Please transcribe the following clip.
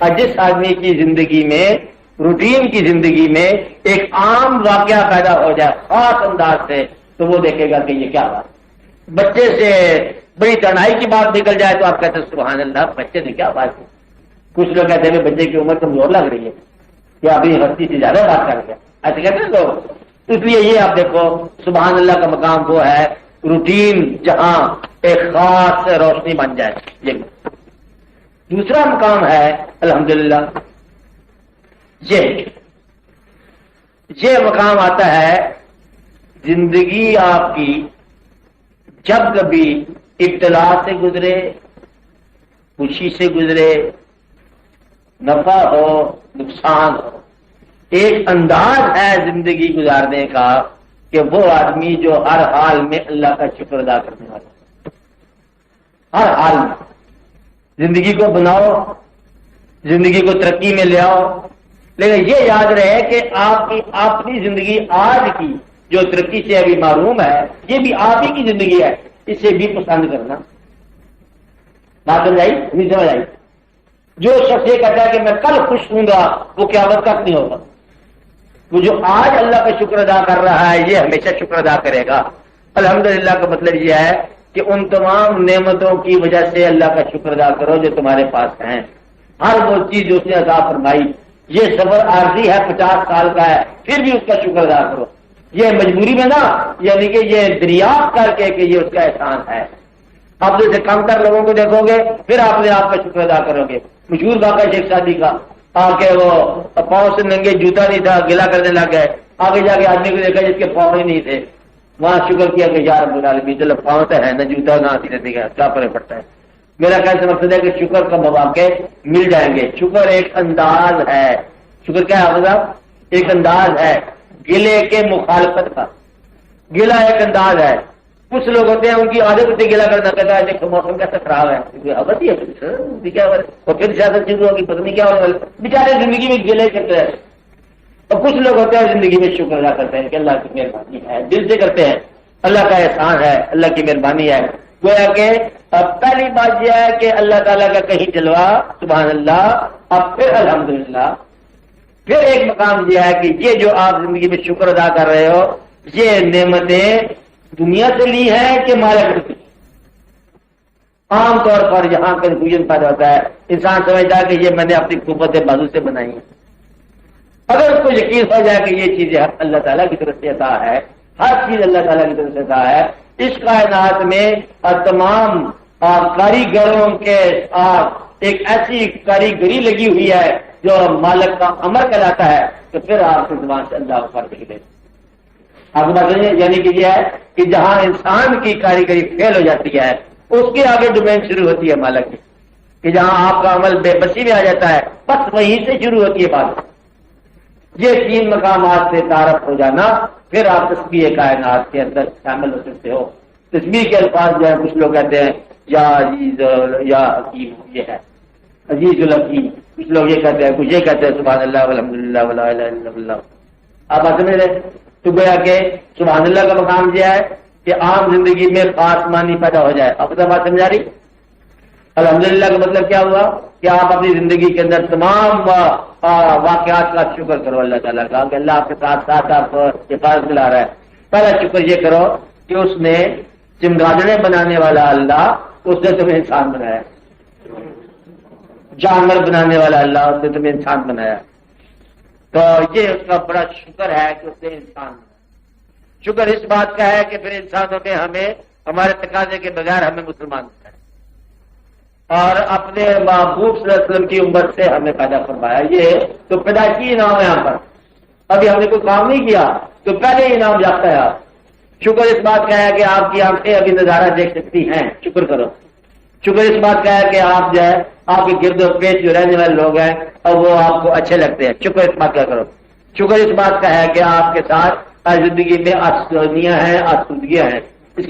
اور جس آدمی کی زندگی میں، روٹین کی زندگی میں ایک عام واقعہ پیدا ہو جائے خاص انداز سے، تو وہ دیکھے گا کہ یہ کیا بات. بچے سے بڑی تنہائی کی بات نکل جائے تو آپ کہتے ہیں سبحان اللہ، بچے نے کیا بات کی. کچھ لوگ کہتے ہیں بچے کی عمر کمزور لگ رہی ہے، کیا ابھی ہستی سے زیادہ بات کر گیا، ایسے کہتے ہیں لوگ. اس لیے یہ آپ دیکھو سبحان اللہ کا مقام وہ ہے روٹین جہاں ایک خاص روشنی بن جائے. یہ دوسرا مقام ہے الحمدللہ، یہ مقام آتا ہے زندگی آپ کی جب کبھی ابتلا سے گزرے، خوشی سے گزرے، نفع ہو نقصان ہو، ایک انداز ہے زندگی گزارنے کا کہ وہ آدمی جو ہر حال میں اللہ کا شکر ادا کرنے والا، ہر حال میں زندگی کو بناؤ، زندگی کو ترقی میں لے آؤ، لیکن یہ یاد رہے کہ آپ کی اپنی زندگی آج کی جو ترقی سے ابھی معروم ہے، یہ بھی آپ ہی کی زندگی ہے، اسے بھی پسند کرنا. بات سمجھ آئی؟ نہیں سمجھ آئی؟ جو شخص یہ کہتا ہے کہ میں کل خوش ہوں گا، وہ قیامت تک نہیں ہوگا. وہ جو آج اللہ کا شکر ادا کر رہا ہے یہ ہمیشہ شکر ادا کرے گا. الحمدللہ کا مطلب یہ ہے کہ ان تمام نعمتوں کی وجہ سے اللہ کا شکر ادا کرو جو تمہارے پاس ہیں. ہر وہ چیز جو اس نے عطا فرمائی، یہ سفر عارضی ہے 50 سال کا ہے، پھر بھی اس کا شکر ادا کرو. یہ مجبوری میں نا، یعنی کہ یہ دریافت کر کے کہ یہ اس کا احسان ہے. آپ جیسے کم تر لوگوں کو دیکھو گے پھر آپ نے آپ کا شکر ادا کرو گے. مشہور واقعہ شیخ سعدی کا، آ کے وہ پاؤں سے ننگے جوتا نہیں تھا، گلا کرنے لگ گئے. آگے جا کے آدمی کو دیکھا جس کے پاؤں ہی نہیں تھے، وہاں شکر کیا کہ یا رب العالمین چلو پاؤں تو ہے نہ جوتا نہ سینے دے گا، کیا فرق پڑتا ہے. میرا کیسے مقصد ہے کہ شکر کا مواقع مل جائیں گے. شکر ایک انداز ہے. شکر کیا ہے صاحب؟ ایک انداز ہے گلے کے مخالفت کا. گلا ایک انداز ہے. کچھ لوگ ہوتے ہیں ان کی عادت ہوتی ہے گلا کرنا، کہتا ہے دیکھو موسم کیسا خراب ہے، ابھی ہے کیا اور پھر سیاست شروع ہوگی، پتہ نہیں کیا ہوگا. بیچارے زندگی میں گلے کرتے ہیں. اور کچھ لوگ ہوتے ہیں زندگی میں شکر ادا کرتے ہیں کہ اللہ کی مہربانی ہے، دل سے کرتے ہیں، اللہ کا احسان ہے، اللہ کی مہربانی ہے. گویا کہ اب پہلی بات یہ ہے کہ اللہ تعالیٰ کا کہیں جلوہ سبحان اللہ، اب پھر الحمدللہ. پھر ایک مقام یہ ہے کہ یہ جو آپ زندگی میں شکر ادا کر رہے ہو، یہ نعمتیں دنیا سے لی ہے کہ مالک سے. عام طور پر یہاں کنفیوژن پیدا ہوتا ہے، انسان سمجھتا ہے کہ یہ میں نے اپنی قوت بازو سے بنائی ہے. اگر اس کو یقین ہو جائے کہ یہ چیزیں اللہ تعالیٰ کی طرف سے عطا ہے، ہر چیز اللہ تعالیٰ کی طرف سے عطا ہے. اس کائنات میں تمام کاریگروں کے ساتھ ایک ایسی کاریگری لگی ہوئی ہے جو مالک کا امر کہلاتا ہے، تو پھر آپ کی زبان سے اللہ اکبر لکھ دیں. آپ کو بات سمجھے؟ یعنی کہ یہ ہے کہ جہاں انسان کی کاریگری فیل ہو جاتی ہے اس کے آگے ڈومین شروع ہوتی ہے مالک کی، کہ جہاں آپ کا عمل بے بسی میں آ جاتا ہے بس وہیں سے شروع ہوتی ہے بات. یہ 3 مقامات سے تعارف ہو جانا، پھر آپ تسبیح کائنات کے اندر شامل ہو سکتے ہو. تسبیح کے الفاظ جو ہے کچھ لوگ کہتے ہیں یا عزیز یا حکیم، یہ ہے عزیز الحکیم. کچھ لوگ یہ کہتے ہیں، کچھ یہ کہتے ہیں سبحان اللہ والحمدللہ ولا الہ الا اللہ. آپ بات سمجھ رہے؟ تو گویا کہ سبحان اللہ کا مقام یہ ہے کہ عام زندگی میں خاص معنی پیدا ہو جائے. آپ کو بات سمجھا رہی؟ الحمدللہ کا مطلب کیا ہوا کہ آپ اپنی زندگی کے اندر تمام واقعات کا شکر کرو اللہ تعالیٰ کا، کہ اللہ آپ کے ساتھ ساتھ آپ کو حفاظت دلا رہا ہے. پہلا شکر یہ کرو کہ اس نے چمگادڑیں بنانے والا اللہ، اس نے تمہیں انسان بنایا. جانور بنانے والا اللہ، اس نے تمہیں انسان بنایا. تو یہ اس کا بڑا شکر ہے کہ اس نے انسان بنایا. شکر اس بات کا ہے کہ پھر انسانوں نے ہمیں ہمارے تقاضے کے بغیر ہمیں مسلمان بنایا اور اپنے محبوب صلی اللہ علیہ وسلم کی امت سے ہمیں پیدا فرمایا. یہ تو پیدائشی انعام ہے. یہاں پر ابھی ہم نے کوئی کام نہیں کیا تو پہلے انعام جاتا ہے. شکر اس بات کا ہے کہ آپ کی آنکھیں ابھی نظارہ دیکھ سکتی ہیں، شکر کرو. شکر اس بات کا ہے کہ آپ جو ہے آپ کے گرد و پیش جو رہنے والے لوگ ہیں اور وہ آپ کو اچھے لگتے ہیں، شکر اس بات کا کرو. شکر اس بات کا ہے کہ آپ کے ساتھ زندگی میں آسودگیاں ہیں، آسودگیاں ہیں.